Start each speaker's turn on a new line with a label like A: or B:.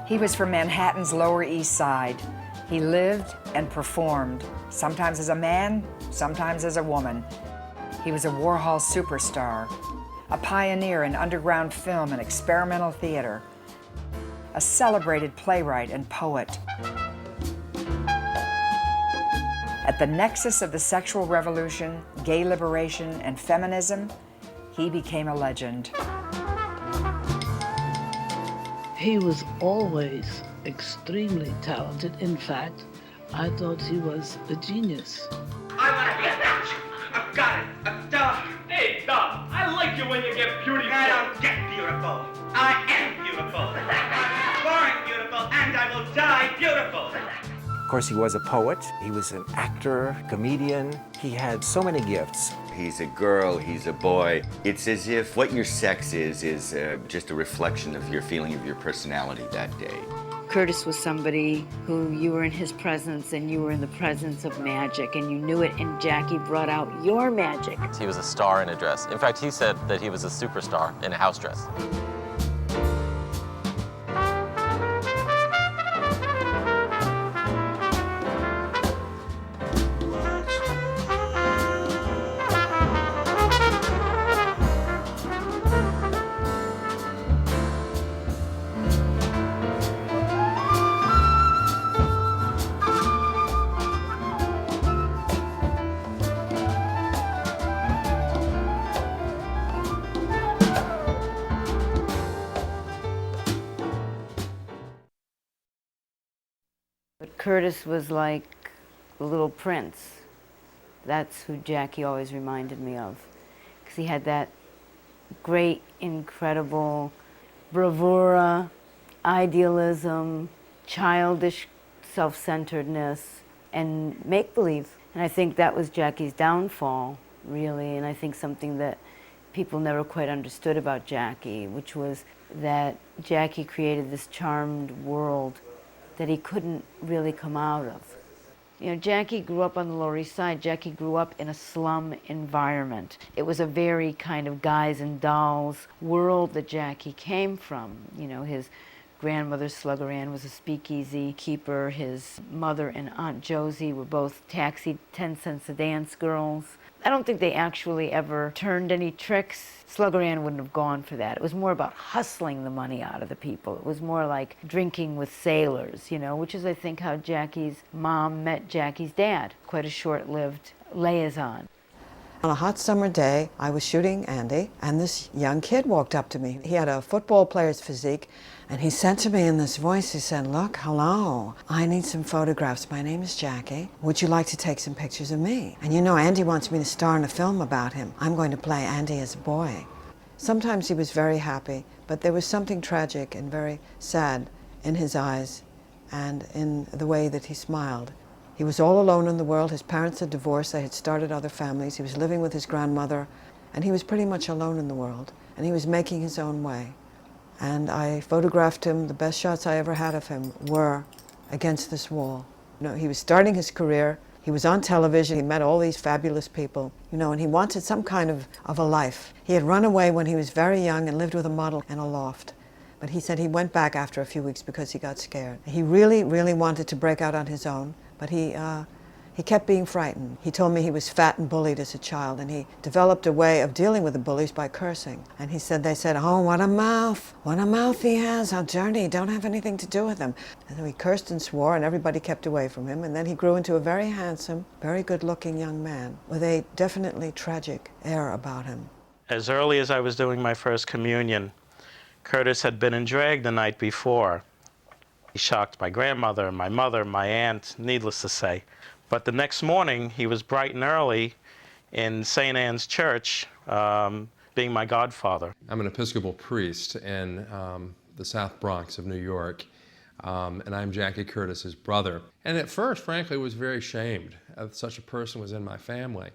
A: He was from Manhattan's Lower East Side. He lived and performed, sometimes as a man, sometimes as a woman. He was a Warhol superstar, a pioneer in underground film and experimental theater, a celebrated playwright and poet. At the nexus of the sexual revolution, gay liberation, and feminism, he became a legend.
B: He was always extremely talented. In fact, I thought he was a genius.
C: I want to be a match. I've got it.
D: Hey, Doc, I like you when you get beautiful.
C: I don't get beautiful. I am beautiful. I'm born beautiful, and I will die beautiful.
E: Of course, he was a poet. He was an actor, comedian. He had so many gifts.
F: He's a girl, he's a boy. It's as if what your sex is just a reflection of your feeling of your personality that day.
G: Curtis was somebody who you were in his presence and you were in the presence of magic and you knew it, and Jackie brought out your magic.
H: He was a star in a dress. In fact, he said that he was a superstar in a house dress.
G: But Curtis was like the little prince. That's who Jackie always reminded me of, because he had that great, incredible bravura, idealism, childish self-centeredness, and make-believe. And I think that was Jackie's downfall, really, and I think something that people never quite understood about Jackie, which was that Jackie created this charmed world that he couldn't really come out of. You know, Jackie grew up on the Lower East Side. Jackie grew up in a slum environment. It was a very kind of guys and dolls world that Jackie came from. You know, his grandmother, Slugger Ann, was a speakeasy keeper. His mother and Aunt Josie were both taxi 10-cents a dance girls. I don't think they actually ever turned any tricks. Slugger Ann wouldn't have gone for that. It was more about hustling the money out of the people. It was more like drinking with sailors, you know, which is, I think, how Jackie's mom met Jackie's dad. Quite a short-lived liaison.
I: On a hot summer day, I was shooting Andy, and this young kid walked up to me. He had a football player's physique, and he said to me in this voice, he said, "Look, hello, I need some photographs. My name is Jackie. Would you like to take some pictures of me? And you know, Andy wants me to star in a film about him. I'm going to play Andy as a boy." Sometimes he was very happy, but there was something tragic and very sad in his eyes and in the way that he smiled. He was all alone in the world. His parents had divorced. They had started other families. He was living with his grandmother, and he was pretty much alone in the world, and he was making his own way. And I photographed him. The best shots I ever had of him were against this wall. You know, he was starting his career. He was on television. He met all these fabulous people, you know, and he wanted some kind of a life. He had run away when he was very young and lived with a model in a loft. But he said he went back after a few weeks because he got scared. He really, really wanted to break out on his own, but he kept being frightened. He told me he was fat and bullied as a child, and he developed a way of dealing with the bullies by cursing. And he said, they said, "Oh, what a mouth he has, how dirty, don't have anything to do with him." And so he cursed and swore, and everybody kept away from him. And then he grew into a very handsome, very good-looking young man with a definitely tragic air about him.
D: As early as I was doing my first communion, Curtis had been in drag the night before. He shocked my grandmother, my mother, my aunt, needless to say. But the next morning, he was bright and early in St. Anne's Church, being my godfather.
J: I'm an Episcopal priest in the South Bronx of New York, and I'm Jackie Curtis's brother. And at first, frankly, was very ashamed that such a person was in my family.